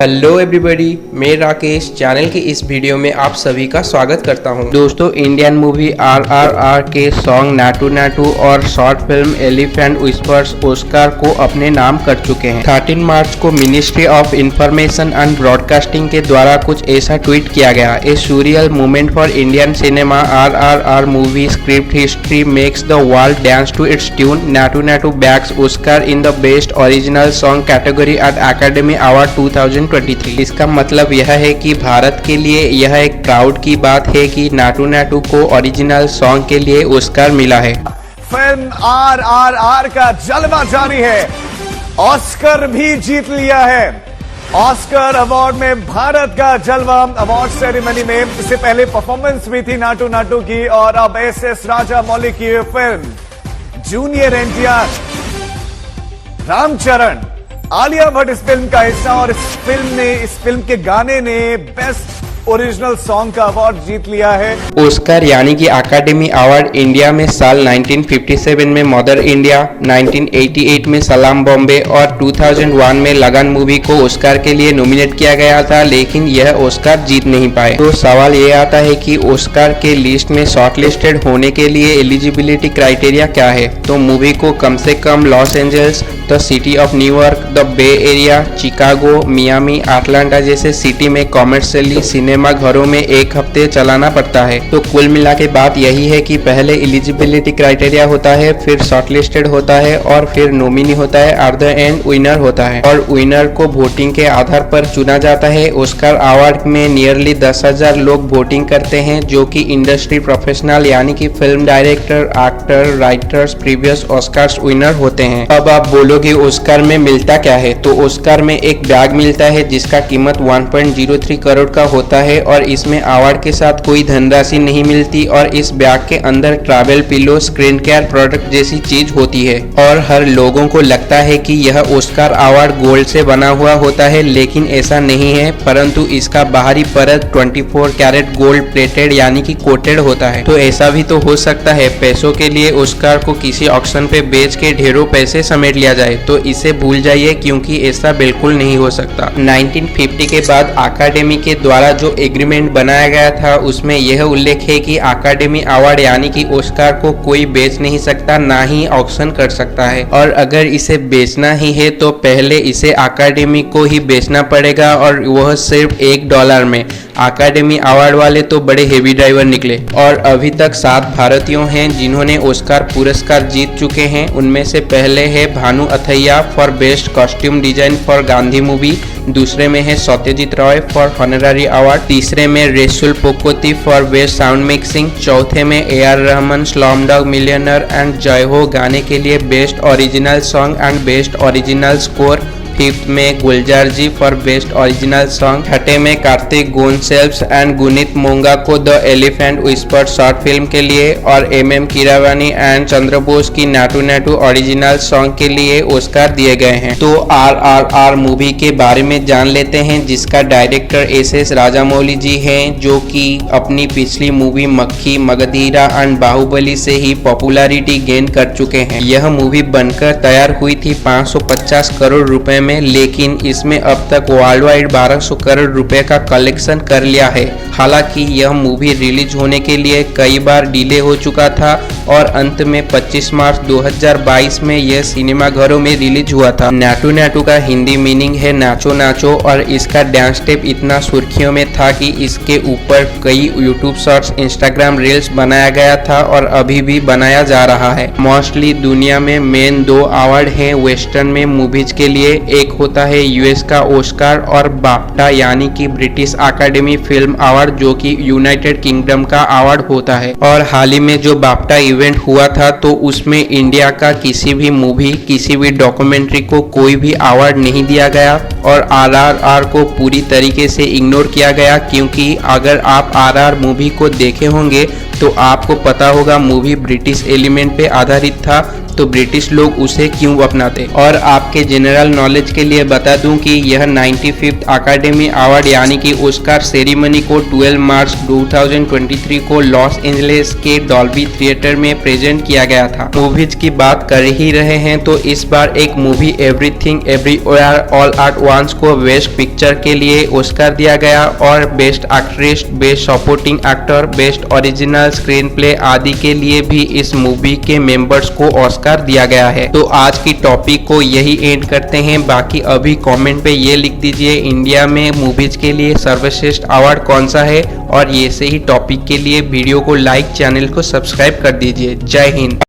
Hello everybody, मैं Rakesh channel के इस वीडियो में आप सभी का स्वागत करता हूं। दोस्तों, इंडियन मूवी RRR के सॉन्ग नाटू नाटू और short film Elephant Whispers Oscar को अपने नाम कर चुके हैं। 13 मार्च को Ministry of Information and Broadcasting के द्वारा कुछ ऐसा ट्वीट किया गया। A surreal moment for Indian cinema, RRR movie script history makes the world dance to its tune. Naatu Naatu bags Oscar in the best original song category at Academy Award 2023। इसका मतलब यह है कि भारत के लिए यह एक प्राउड की बात है कि नाटू नाटू को ओरिजिनल सॉन्ग के लिए ऑस्कर मिला है। फिल्म RRR का जलवा जारी है, ऑस्कर भी जीत लिया है। ऑस्कर अवार्ड में भारत का जलवा। अवार्ड सेरेमनी में इससे पहले परफॉर्मेंस भी थी नाटू नाटू की, और अब SS राजामौली की film junior NTR, Ramcharan, Alia Bhatt इस फिल्म का हिस्सा, और इस फिल्म के गाने ने बेस्ट ओरिजिनल सॉन्ग का अवार्ड जीत लिया है। ऑस्कर यानी कि अकादमी अवार्ड इंडिया में साल 1957 में मदर इंडिया, 1988 में सलाम बॉम्बे और 2001 में लगन मूवी को ऑस्कर के लिए नॉमिनेट किया गया था, लेकिन यह ऑस्कर जीत नहीं पाए। तो सवाल ये आता है कि ऑस्कर के लिस्ट में शॉर्टलिस्टेड होने के लिए एलिजिबिलिटी क्राइटेरिया क्या है। तो मूवी को कम से कम Los Angeles, the city of New York, the Bay Area, Chicago, Miami, Atlanta जैसे सिटी में कॉमर्शियली सिनेमा घरों में एक हफ्ते चलाना पड़ता है। तो कुल मिला के बात यही है कि पहले एलिजिबिलिटी क्राइटेरिया होता है, फिर शॉर्टलिस्टेड होता है और फिर नॉमिनी होता है, एट द एंड विनर होता है, और विनर को वोटिंग के आधार पर चुना जाता है। ऑस्कर अवार्ड में नियरली 10,000 लोग वोटिंग करते हैं, जो कि इंडस्ट्री प्रोफेशनल यानी कि film director, actor, writers, previous Oscars winner होते हैं। अब आप बोलोगे ऑस्कर में मिलता क्या है, तो ऑस्कर में एक बैग मिलता है जिसका कीमत 1.03 करोड़ का होता है, और इसमें अवार्ड के साथ कोई धनराशि नहीं मिलती, और इस बैग के अंदर travel pillow, screen care product जैसी चीज होती है। और हर लोगों को लगता है कि यह ऑस्कर अवार्ड गोल्ड से बना हुआ होता है, लेकिन ऐसा नहीं है, परंतु इसका बाहरी परत 24 कैरेट गोल्ड प्लेटेड यानी कि कोटेड होता है। तो ऐसा भी तो हो सकता है पैसों के लिए ऑस्कर को किसी ऑक्शन पे बेच के ढेरों पैसे समेट लिया जाए, तो इसे भूल जाइए, क्योंकि ऐसा बिल्कुल नहीं हो सकता। 1950 के बाद अकादमी के द्वारा जो एग्रीमेंट बनाया गया था, उसमें यह उल्लेख है कि अकादमी अवार्ड यानी कि ऑस्कर को कोई बेच नहीं सकता, ना ही ऑक्शन कर सकता है, और अगर इसे बेचना ही है तो पहले इसे अकादमी को ही बेचना पड़ेगा, और वह सिर्फ $1 में। अकादमी अवार्ड वाले तो बड़े हेवी ड्राइवर निकले, और अभी तक 7 भारतीयों हैं जिन्होंने ऑस्कर पुरस्कार जीत चुके हैं। उनमें से पहले है Bhanu Athaiya for best costume design for Gandhi movie, दूसरे में है Satyajit Ray for honorary award, तीसरे में Resul Pookutty for best sound mixing, चौथे में AR Rahman Slumdog Millionaire and Jai Ho गाने के लिए best original song and best original score, fifth में Gulzar ji for best original song, छठे में कार्तिक गोंसेल्व्स एंड गुनीत मोंगा को the Elephant Whispers short film के लिए, और MM कीरावानी एंड चंद्रबोस की नाटू नाटू ओरिजिनल सॉन्ग के लिए ऑस्कर दिए गए हैं। तो RRR मूवी के बारे में जान लेते हैं, जिसका डायरेक्टर SS राजामौली जी हैं, जो कि अपनी पिछली मूवी मक्खी, मगधीरा एंड बाहुबली से ही पॉपुलैरिटी गेन कर चुके हैं। यह मूवी बनकर तैयार हुई थी 550 करोड़ रुपए में, लेकिन इसमें अब तक वर्ल्ड वाइड 1200 करोड़ रुपए का कलेक्शन कर लिया है। हालांकि यह मूवी रिलीज होने के लिए कई बार डिले हो चुका था, और अंत में 25 मार्च 2022 में यह सिनेमा घरों में रिलीज हुआ था। नाटू नाटू का हिंदी मीनिंग है नाचो नाचो, और इसका डांस स्टेप इतना सुर्खियों में था कि इसके ऊपर कई यूट्यूब शॉर्ट्स, इंस्टाग्राम रील्स बनाया गया था, और अभी भी बनाया जा रहा है। मोस्टली दुनिया में मेन 2 अवार्ड हैं वेस्टर्न में मूवीज के लिए, एक होता है US का ऑस्कर और बाफ्टा यानी कि ब्रिटिश अकादमी फिल्म अवार्ड, जो कि यूनाइटेड किंगडम का अवार्ड होता है। और हाल ही में जो बाफ्टा इवेंट हुआ था, तो उसमें इंडिया का किसी भी मूवी, किसी भी डॉक्यूमेंट्री को कोई भी अवार्ड नहीं दिया गया, और RRR को पूरी तरीके से इग्नोर किया गया, क्योंकि अगर आप RRR मूवी को देखे होंगे तो आपको पता होगा मूवी ब्रिटिश एलिमेंट पे आधारित था, तो ब्रिटिश लोग उसे क्यों अपनाते। और आपके जनरल नॉलेज के लिए बता दूं कि यह 95th अकादमी अवार्ड यानी कि ऑस्कर सेरेमनी को 12 मार्च 2023 को लॉस एंजलिस के डॉल्बी थिएटर में प्रेजेंट किया गया था। मूवीज की बात कर ही रहे हैं तो इस बार एक movie everything everywhere all at once को बेस्ट पिक्चर के लिए ऑस्कर दिया गया और best actress, best supporting actor, best original screenplay आदि के लिए भी इस मूवी के मेंबर्स को ऑस्कर दिया गया है। तो आज की टॉपिक को यही एंड करते हैं। बाकी अभी कमेंट पे ये लिख दीजिए इंडिया में मूवीज के लिए सर्वश्रेष्ठ अवार्ड कौन सा है, और ये से ही टॉपिक के लिए वीडियो को लाइक, चैनल को सब्सक्राइब कर दीजिए। जय हिंद।